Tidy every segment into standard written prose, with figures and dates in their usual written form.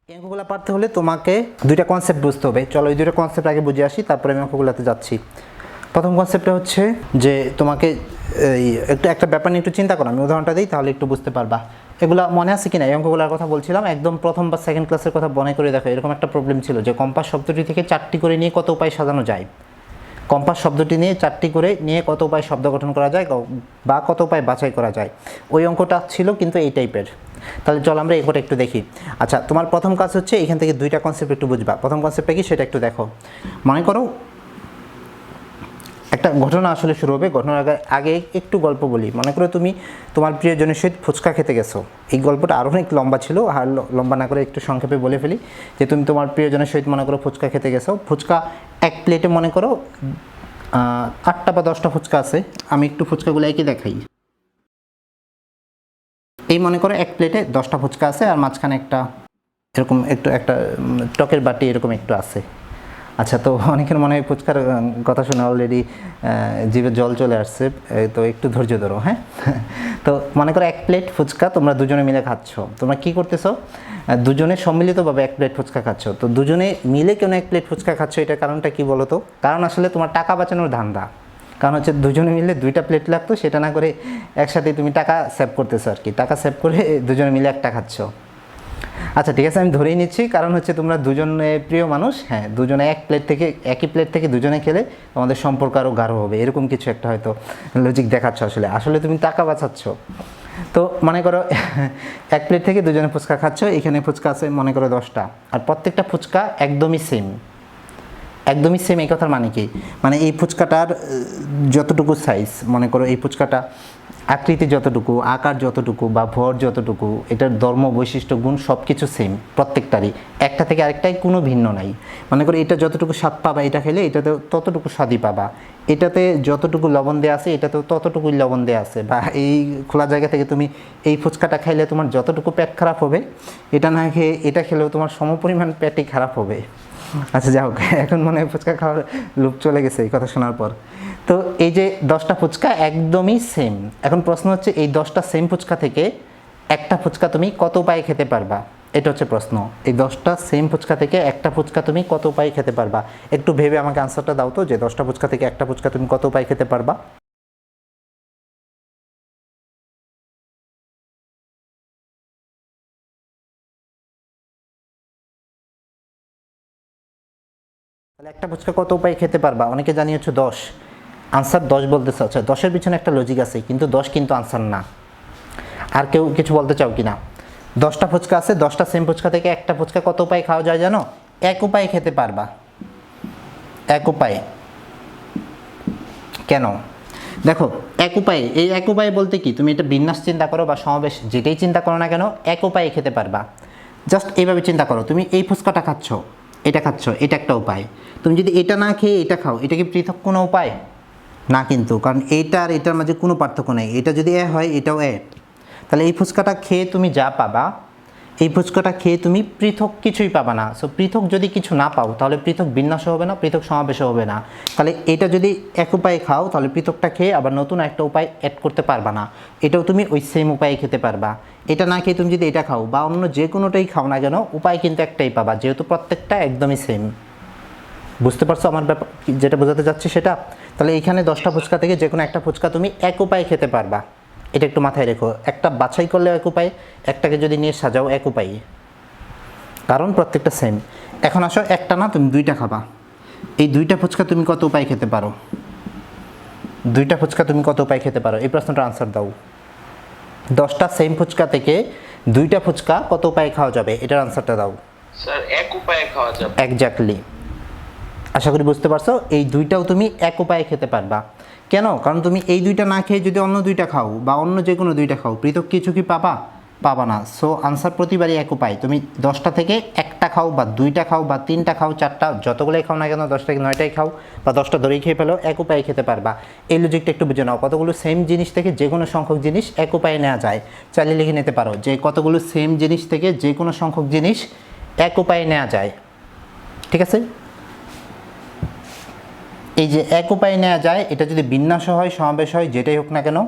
এই অঙ্কগুলো পারতে হলে তোমাকে দুইটা কনসেপ্ট বুঝতে হবে। চলো এই দুইটা কনসেপ্ট আগে বুঝে আসি, তারপরে আমি অঙ্কগুলোতে যাচ্ছি। প্রথম কনসেপ্টটা হচ্ছে যে তোমাকে একটা ব্যাপার নিয়ে একটু চিন্তা করো। আমি উদাহরণটা দিই, তাহলে একটু বুঝতে পারবা। এগুলো মনে আছে কিনা? এই অঙ্কগুলোর কথা বলছিলাম একদম প্রথম বা সেকেন্ড ক্লাসের কথা মনে করে দেখো। এরকম একটা প্রবলেম ছিল যে কম্পাস শব্দটি থেকে 4টি করে নিয়ে কত উপায় সাজানো যায়। কম্পাস শব্দটি নিয়ে 4টি করে নিয়ে কত উপায় শব্দ গঠন করা যায় বা কত উপায় বাছাই করা যায়। ওই অঙ্কটা ছিল কিন্তু এই টাইপের। তাহলে চল আমরা এই অঙ্কটা একটু দেখি। আচ্ছা, তোমার প্রথম কাজ হচ্ছে এখান থেকে দুইটা কনসেপ্ট একটু বুঝবা। প্রথম কনসেপ্টটা কি সেটা একটু দেখো। মনে করো একটা ঘটনা আসলে শুরু হবে। ঘটনার আগে একটু গল্প বলি। মনে করো তুমি তোমার প্রিয়জনের সহিত ফুচকা খেতে গেছো। এই গল্পটা আরও অনেক লম্বা ছিল, আর লম্বা না করে একটু সংক্ষেপে বলে ফেলি যে তুমি তোমার প্রিয়জনের সহিত মনে করো ফুচকা খেতে গেছো। ফুচকা এক প্লেটে মনে করো 8টা বা 10টা ফুচকা আছে। আমি একটু ফুচকাগুলো একই দেখাই। এই মনে করো এক প্লেটে 10টা ফুচকা আছে, আর মাঝখানে একটা এরকম একটু একটা টকের বাটি এরকম একটু আছে। আচ্ছা, তো অনেকের মনে হয় ফুচকার কথা শুনে অলরেডি জিভে জল চলে আসছে, তো একটু ধৈর্য ধরো। হ্যাঁ, তো মনে করো এক প্লেট ফুচকা তোমরা দুজনে মিলে খাচ্ছ। তোমরা কি করতেছো? দুজনে সম্মিলিতভাবে এক প্লেট ফুচকা খাচ্ছ। তো দুজনে মিলে কেন এক প্লেট ফুচকা খাচ্ছ, এটার কারণটা কি বলো তো? কারণ আসলে তোমার টাকা বাঁচানোর ধান্দা। কারণ হচ্ছে দুজনে মিলে 2টা প্লেট লাগতো, সেটা না করে একসাথে তুমি টাকা সেভ করতেছো আর কি। টাকা সেভ করে দুজনে মিলে একটা খাচ্ছ। আচ্ছা ঠিক আছে, আমি ধরেই নিচ্ছি কারণ হচ্ছে তোমরা দুজনে প্রিয় মানুষ। হ্যাঁ, দুজনে একই প্লেট থেকে দুজনে খেলে তোমাদের সম্পর্ক আরও গাঢ় হবে, এরকম কিছু একটা হয়তো লজিক দেখাচ্ছ। আসলে তুমি টাকা বাঁচাচ্ছ। তো মনে করো এক প্লেট থেকে দুজনে ফুচকা খাচ্ছ। এখানে ফুচকা আছে মনে করো 10টা, আর প্রত্যেকটা ফুচকা একদমই সেম। একদমই সেম এই কথার মানে কি? মানে এই ফুচকাটার যতটুকু সাইজ, মনে করো এই ফুচকাটা আকৃতি যতটুকু, আকার যতটুকু বা ভর যতটুকু, এটার ধর্ম বৈশিষ্ট্য গুণ সব কিছু সেম প্রত্যেকটারই। একটা থেকে আরেকটাই কোনো ভিন্ন নাই। মনে করো এটা যতটুকু স্বাদ পাবা এটা খেলে, এটাতে ততটুকু স্বাদই পাবা। এটাতে যতটুকু লবণ দেওয়া আছে এটাতেও ততটুকুই লবণ দেওয়া আছে। বা এই খোলা জায়গা থেকে তুমি এই ফুচকাটা খাইলে তোমার যতটুকু পেট খারাপ হবে, এটা না খেয়ে এটা খেলেও তোমার সমপরিমাণ পেটই খারাপ হবে। আচ্ছা যাই হোক, এখন মনে হয় ফুচকা খাওয়ার লোভ চলে গেছে এই কথা শোনার পর। তো এই যে 10টা ফুচকা একদমই সেম। এখন প্রশ্ন হচ্ছে এই 10টা সেম ফুচকা থেকে একটা ফুচকা তুমি কত উপায়ে খেতে পারবা? এটা হচ্ছে প্রশ্ন। এই 10টা সেম ফুচকা থেকে একটা ফুচকা তুমি কত উপায়ে খেতে পারবা? একটু ভেবে আমাকে আনসারটা দাও তো, যে 10টা ফুচকা থেকে একটা ফুচকা তুমি কত উপায়ে খেতে পারবা? তাহলে একটা ফুচকা কত উপায়ে খেতে পারবা? অনেকে জানি হচ্ছে 10। আনসার 10 বলতেছে। আচ্ছা, 10-এর পিছনে একটা লজিক আছে, কিন্তু 10 কিন্তু আনসার না। আর কেউ কিছু বলতে চাও কিনা? 10টা ফুচকা আছে, 10টা সেম ফুচকা থেকে একটা ফুচকা কত উপায়ে খাওয়া যায় জানো? এক উপায়ে খেতে পারবা। এক উপায়ে। কেন? দেখো, এক উপায়ে, এই এক উপায়ে বলতে কি, তুমি এটা বিন্যাস চিন্তা করো বা সমাবেশ যেটাই চিন্তা করো না কেন, এক উপায়ে খেতে পারবা। জাস্ট এইভাবে চিন্তা করো, তুমি এই ফুচকাটা খাচ্ছ, এটা খাচ্ছ, এটা একটা উপায়। তুমি যদি এটা না খেয়ে এটা খাও, এটা কি পৃথক কোনো উপায়? না কিন্তু, কারণ এইটা আর এটার মাঝে কোনো পার্থক্য নেই। এটা যদি এ হয়, এটাও এ। তাহলে এই ফুচকাটা খেয়ে তুমি যা পাবা, এই ফুচকাটা খেয়ে তুমি পৃথক কিছুই পাবা না। সো পৃথক যদি কিছু না পাও, তাহলে পৃথক বিন্যাসও হবে না, পৃথক সমাবেশও হবে না। তাহলে এটা যদি এক উপায়ে খাও, তাহলে পৃথকটা খেয়ে আবার নতুন একটা উপায় অ্যাড করতে পারবা না। এটাও তুমি ওই সেম উপায়ে খেতে পারবা। এটা না খেয়ে তুমি যদি এটা খাও বা অন্য যে কোনোটাই খাও না কেন, উপায় কিন্তু একটাই পাবা, যেহেতু প্রত্যেকটা একদমই সেম। বুঝতে পারছো আমার ব্যাপার, যেটা বোঝাতে যাচ্ছি সেটা? তাহলে এইখানে 10টা ফুচকা থেকে যে কোনো একটা ফুচকা তুমি এক উপায়ে খেতে পারবা। এটা একটু মাথায় রেখো। একটা বাছাই করলে এক উপায়, একটাকে যদি নিয়ে সাজাও এক উপায়, কারণ প্রত্যেকটা সেম। এখন আসো, একটা না তুমি 2টা খাবা। এই 2টা ফুচকা তুমি কত উপায়ে খেতে পারো? 2টা ফুচকা তুমি কত উপায়ে খেতে পারো? এই প্রশ্নটার আনসার দাও। 10টা সেম ফুচকা থেকে 2টা ফুচকা কত উপায়ে খাওয়া যাবে, এটার আনসারটা দাও। স্যার এক উপায়ে খাওয়া যাবে। এক্স্যাক্টলি। আশা করি বুঝতে পারছো, এই 2টাও তুমি এক উপায়ে খেতে পারবা। কেন? কারণ তুমি এই 2টা না খেয়ে যদি অন্য 2টা খাও বা অন্য যে কোনো 2টা খাও, পৃথক কিছু কি পাবা? পাবা না। সো আনসার প্রতিবারই এক উপায়। তুমি 10টা থেকে একটা খাও বা 2টা খাও বা 3টা খাও, 4টা, যতগুলোই খাও না কেন, 10 থেকে 9টাই খাও বা 10টা ধরেই খেয়ে ফেলো, এক উপায়ে খেতে পারবা। এই লজিকটা একটু বুঝে নাও। কতগুলো সেম জিনিস থেকে যে কোনো সংখ্যক জিনিস এক উপায়ে নেওয়া যায়। চালিয়ে লিখে নিতে পারো যে কতগুলো সেম জিনিস থেকে যে কোনো সংখ্যক জিনিস এক উপায়ে নেওয়া যায়। ঠিক আছে? এই যে এক উপায়ে নেওয়া যায়, এটা যদি বিন্যাস হয়, সমাবেশ হয়, যেটাই হোক না কেন,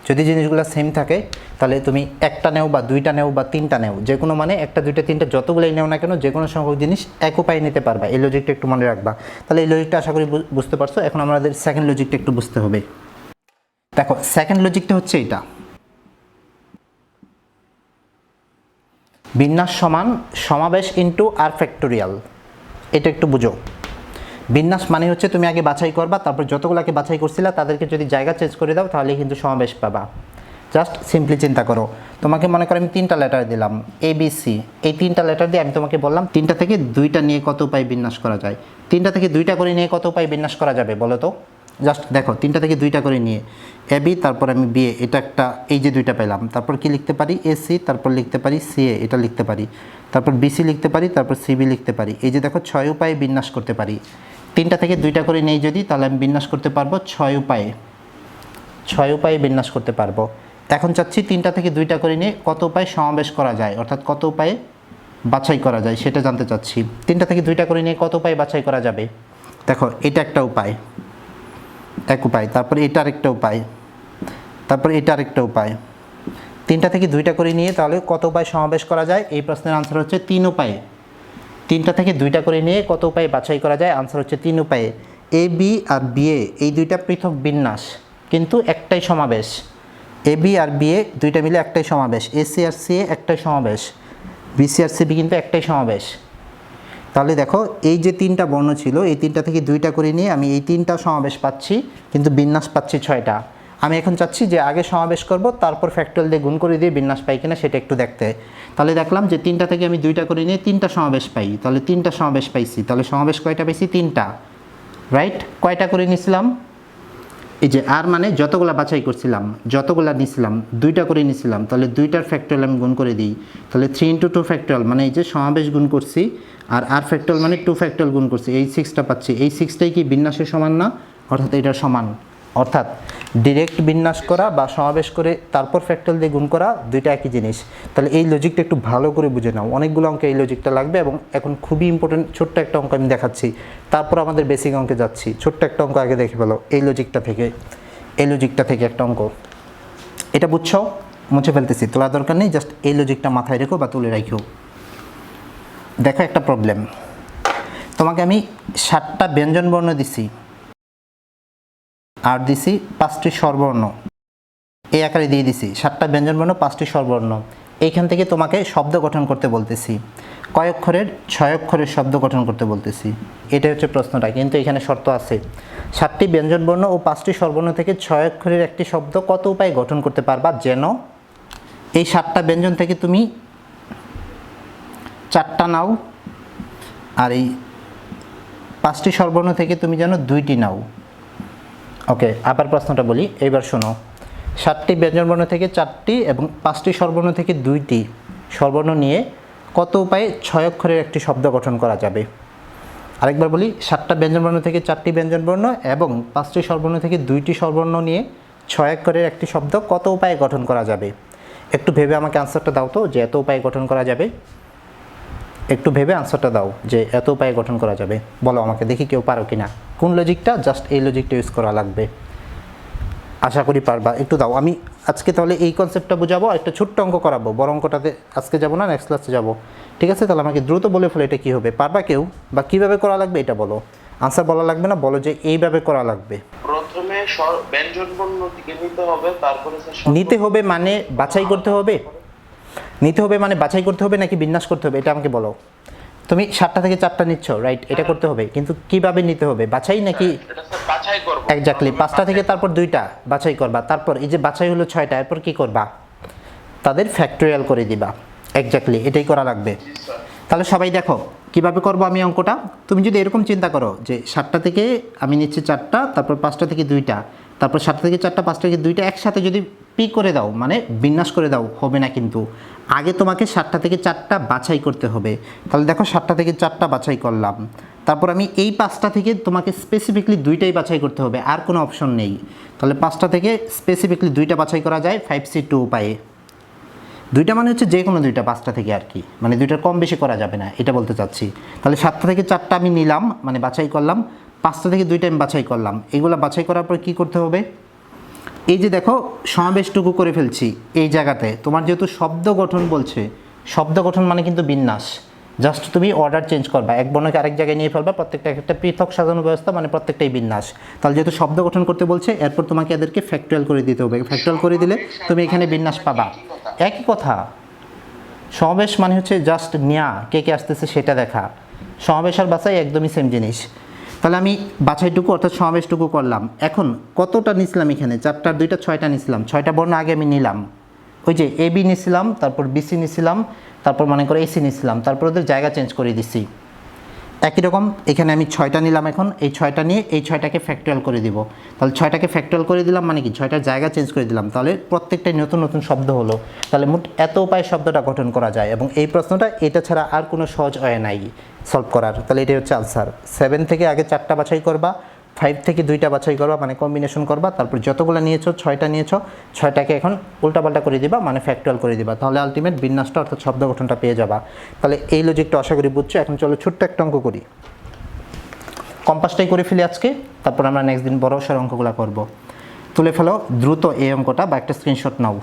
যদি জিনিসগুলো সেম থাকে তাহলে তুমি একটা নেও বা দুইটা নেও বা তিনটা নেও, যে কোনো মানে একটা দুইটা তিনটা যতগুলোই নেও না কেন যে কোনো সংখ্যক জিনিস এক উপায়ে নিতে পারবা। এই লজিকটা একটু মনে রাখবা। তাহলে এই লজিকটা আশা করি বুঝতে পারছো। এখন আমাদের সেকেন্ড লজিকটা একটু বুঝতে হবে। দেখো সেকেন্ড লজিকটা হচ্ছে এটা, বিন্যাস সমান সমাবেশ ইন্টু আর ফ্যাক্টোরিয়াল। এটা একটু বুঝো। বিন্যাস মানে হচ্ছে তুমি আগে বাছাই করবা, তারপর যতগুলোকে বাছাই করছিলা তাদেরকে যদি জায়গা চেঞ্জ করে দাও তাহলে কিন্তু সমাবেশ পাবা। জাস্ট সিম্পলি চিন্তা করো, তোমাকে মনে করো আমি তিনটা লেটার দিলাম এ বি সি, এই তিনটা লেটার দিয়ে আমি তোমাকে বললাম তিনটা থেকে দুইটা নিয়ে কত উপায় বিন্যাস করা যায়, তিনটা থেকে দুইটা করে নিয়ে কত উপায় বিন্যাস করা যাবে বলো তো। জাস্ট দেখো তিনটা থেকে দুইটা করে নিয়ে এ বি, তারপর আমি বি এ, এটা একটা, এই যে দুইটা পেলাম, তারপর কি লিখতে পারি এ সি, তারপর লিখতে পারি সি এ, এটা লিখতে পারি, তারপর বিসি লিখতে পারি, তারপর সিবি লিখতে পারি। এই যে দেখো 6 উপায়ে বিন্যাস করতে পারি। তিনটা থেকে দুইটা করে নেই যদি, তাহলে আমি বিন্যাস করতে পারবো 6 উপায়ে, 6 উপায়ে বিন্যাস করতে পারবো। এখন চাচ্ছি তিনটা থেকে দুইটা করে নিয়ে কত উপায়ে সমাবেশ করা যায়, অর্থাৎ কত উপায়ে বাছাই করা যায় সেটা জানতে চাচ্ছি। তিনটা থেকে দুইটা করে নিয়ে কত উপায়ে বাছাই করা যাবে। দেখো এটা একটা উপায়, এক উপায়, তারপর এটা আরেকটা উপায়, তারপর এটা আরেকটা উপায়। তিনটা থেকে দুইটা করে নিয়ে তাহলে কত উপায় সমাবেশ করা যায়, এই প্রশ্নের আনসার হচ্ছে 3 উপায়ে। তিনটা থেকে দুইটা করে নিয়ে কত উপায়ে বাছাই করা যায়, আনসার হচ্ছে 3 উপায়ে। A B R B A এই দুইটা পৃথক বিন্যাস কিন্তু একটাই সমাবেশ। A B R B A দুইটা মিলে একটাই সমাবেশ, এ সি আর সি এ একটাই সমাবেশ, বি সি আর সিবি কিন্তু একটাই সমাবেশ। তাহলে দেখো এই যে তিনটা বর্ণ ছিল এই তিনটা থেকে দুইটা করে নিয়ে আমি এই তিনটা সমাবেশ পাচ্ছি, কিন্তু বিন্যাস পাচ্ছি 6টা। আমি এখন চাচ্ছি যে আগে সমাবেশ করব, তারপর ফ্যাক্টরিয়াল দিয়ে গুণ করে দিয়ে বিন্যাস পাই কিনা সেটা একটু দেখতে। তাহলে দেখলাম যে তিনটা থেকে আমি দুইটা করে নিয়ে তিনটা সমাবেশ পাই, তাহলে তিনটা সমাবেশ পাইছি। তাহলে সমাবেশ কয়টা পাইছি, তিনটা, রাইট। কয়টা করে নিছিলাম, এই যে আর মানে যতগুলা বাছাই করছিলাম, যতগুলা নিছিলাম দুইটা করে নিছিলাম, তাহলে দুইটার ফ্যাক্টরিয়াল আমি গুণ করে দিই। তাহলে 3 × 2 ফ্যাক্টরিয়াল মানে এই যে সমাবেশ গুণ করছি, আর ফ্যাক্টরিয়াল মানে 2 ফ্যাক্টরিয়াল গুণ করছি, এই 6টা পাচ্ছি। এই 6টাই কি বিন্যাসের সমান না, অর্থাৎ এটার সমান। অর্থাৎ ডিরেক্ট বিন্যাস করা বা সমাবেশ করে তারপর ফ্যাক্টরিয়াল দিয়ে গুণ করা দুইটা একই জিনিস। তাহলে এই লজিকটা একটু ভালো করে বুঝে নাও, অনেকগুলো অঙ্কে এই লজিকটা লাগবে। এবং এখন খুবই ইম্পর্টেন্ট ছোট্ট একটা অঙ্ক আমি দেখাচ্ছি, তারপর আমাদের বেসিক অঙ্কে যাচ্ছি। ছোট্ট একটা অঙ্ক আগে দেখে ফেলো, এই লজিকটা থেকে, এই লজিকটা থেকে একটা অঙ্ক। এটা বুঝছো, মুছে ফেলতেছি, তোলার দরকার নেই, জাস্ট এই লজিকটা মাথায় রেখো বা তুলে রাখো। দেখো একটা প্রবলেম, তোমাকে আমি 7টা ব্যঞ্জনবর্ণ দিছি আর দিছি 5টি স্বরবর্ণ, এই আকারে দিয়ে দিছি 7টা ব্যঞ্জনবর্ণ 5টি স্বরবর্ণ। এইখান থেকে তোমাকে শব্দ গঠন করতে বলতেছি, কয় অক্ষরের, 6 অক্ষরের শব্দ গঠন করতে বলতেছি। এটা হচ্ছে প্রশ্নটা, কিন্তু এখানে শর্ত আছে 7টি ব্যঞ্জনবর্ণ ও 5টি স্বরবর্ণ থেকে 6 অক্ষরের একটি শব্দ কত উপায়ে গঠন করতে পারবা, যেন এই 7টা ব্যঞ্জন থেকে তুমি 4টা নাও আর এই 5টি স্বরবর্ণ থেকে তুমি যেন 2টি নাও। ওকে, আবার প্রশ্নটা বলি, এইবার শোনো। 7টি ব্যঞ্জনবর্ণ থেকে 4টি এবং 5টি স্বরবর্ণ থেকে 2টি স্বরবর্ণ নিয়ে কত উপায়ে 6 অক্ষরের একটি শব্দ গঠন করা যাবে। আরেকবার বলি, 7টা ব্যঞ্জনবর্ণ থেকে 4টি ব্যঞ্জনবর্ণ এবং 5টি স্বরবর্ণ থেকে 2টি স্বরবর্ণ নিয়ে 6 অক্ষরের একটি শব্দ কত উপায়ে গঠন করা যাবে। একটু ভেবে আমাকে আনসারটা দাও তো, যে এত উপায়ে গঠন করা যাবে। একটু ভেবে আনসারটা দাও যে এত উপায়ে গঠন করা যাবে, বলো আমাকে, দেখি কেউ পারো কিনা। কোন লজিকটা, জাস্ট এই লজিকটা ইউজ করা লাগবে, আশা করি পারবা। একটু দাও, আমি আজকে তাহলে এই কনসেপ্টটা বুঝাবো, একটা ছোট্ট অঙ্ক করাবো, বড় অঙ্কটাতে আজকে যাবো না, নেক্সট ক্লাসে যাবো, ঠিক আছে। তাহলে আমাকে দ্রুত বলে ফেলো এটা কী হবে, পারবা কেউ, বা কীভাবে করা লাগবে এটা বলো। আনসার বলা লাগবে না, বলো যে এইভাবে করা লাগবে। প্রথমে ব্যঞ্জনবর্ণ দিকে নিতে হবে, তারপরে নিতে হবে মানে বাছাই করতে হবে, নিতে হবে মানে বাছাই করতে হবে নাকি বিন্যাস করতে হবে, এটা আমাকে বলো। তুমি 7টা থেকে 4টা নিচ্ছ, রাইট, এটা করতে হবে, কিন্তু কিভাবে নিতে হবে, বাছাই নাকি? এটা স্যার বাছাই করব। এক্স্যাক্টলি, 5টা থেকে তারপর 2টা বাছাই করবা, তারপর এই যে বাছাই হলো 6টা, এরপর কি করবা, তাদের ফ্যাক্টরিয়াল করে দিবা। এক্স্যাক্টলি এটাই করা লাগবে। তাহলে সবাই দেখো কিভাবে করব আমি অঙ্কটা। তুমি যদি এরকম চিন্তা করো যে 7টা থেকে আমি নিচ্ছি 4টা, তারপর 5টা থেকে 2টা, তারপর 7টা থেকে 4টা, 5টা থেকে 2টা একসাথে যদি পি করে দাও, মানে বিন্যাস করে দাও, হবে না। কিন্তু আগে তোমাকে 7টা থেকে 4টা বাছাই করতে হবে। তাহলে দেখো 7টা থেকে 4টা বাছাই করলাম, তারপর আমি এই 5টা থেকে তোমাকে স্পেসিফিকলি 2টাই বাছাই করতে হবে, আর কোনো অপশন নেই। তাহলে 5টা থেকে স্পেসিফিকলি 2টা বাছাই করা যায় 5C2 উপায়ে। 2টা মানে হচ্ছে যে কোনো 2টা, 5টা থেকে আর কি, মানে 2টার কম বেশি করা যাবে না, এটা বলতে চাচ্ছি। তাহলে 7টা থেকে 4টা আমি নিলাম, মানে বাছাই করলাম, 5টা থেকে 2টা আমি বাছাই করলাম। এগুলো বাছাই করার পর কী করতে হবে, এই যে দেখো সমাবেশটুকু করে ফেলছি এই জায়গাতে, তোমার যেহেতু শব্দ গঠন বলছে, শব্দ গঠন মানে কিন্তু বিন্যাস, জাস্ট তুমি অর্ডার চেঞ্জ করবা, এক বর্ণকে আরেক জায়গায় নিয়ে ফেলবা, প্রত্যেকটা একটা পৃথক সাজানো ব্যবস্থা, মানে প্রত্যেকটাই বিন্যাস। তাহলে যেহেতু শব্দ গঠন করতে বলছে, এরপর তোমাকে এদেরকে ফ্যাক্টুয়াল করে দিতে হবে, ফ্যাক্টুয়াল করে দিলে তুমি এখানে বিন্যাস পাবা। একই কথা, সমাবেশ মানে হচ্ছে জাস্ট নেয়া, কে কে আসতেছে সেটা দেখা, সমাবেশ আর বাছাই একদমই সেম জিনিস। তাহলে আমি বাছাইটুকু অর্থাৎ সমাবেশটুকু করলাম। এখন কতটা নিছিলাম এখানে, 4টার 2টা 6টা নিছিলাম, 6টা বর্ণ আগে আমি নিলাম, ওই যে এ বি নিছিলাম, তারপর বিসি নিছিলাম, তারপর মনে করে এসি নিছিলাম, তারপর ওদের জায়গা চেঞ্জ করে দিছি। একই রকম এখানে আমি 6টা নিলাম, এখন এই 6টা নিয়ে এই 6টাকে ফ্যাক্টুয়াল করে দিব। তাহলে 6টাকে ফ্যাক্টুয়াল করে দিলাম মানে কি 6টার জায়গা চেঞ্জ করে দিলাম, তাহলে প্রত্যেকটাই নতুন নতুন শব্দ হলো। তাহলে মোট এত উপায়ে শব্দটা গঠন করা যায়, এবং এই প্রশ্নটা এটা ছাড়া আর কোনো সহজ হয় নাই সলভ করার। তাহলে এটাই হচ্ছে আনসার। 7 থেকে আগে 4টা বাছাই করবা, 5 থেকে 2টা বাছাই করবা, মানে কম্বিনেশন করবা, তারপর যতগুলো নিয়েছো 6টা নিয়েছো, 6টাকে এখন উল্টাপাল্টা করে দিবা, মানে ফ্যাক্টুয়াল করে দিবা, তাহলে আলটিমেট বিন্যাসটা অর্থাৎ শব্দ গঠনটা পেয়ে যাবা। তাহলে এই লজিকটা আশা করি বুঝছো। এখন চলো ছোট্ট একটা অঙ্ক করি, কম্পাসটাই করে ফেলি আজকে, তারপর আমরা নেক্সট দিন বড় সড় অঙ্কগুলো করব। তুলে ফেলো দ্রুত এই অঙ্কটা বা একটা স্ক্রিনশট নাও।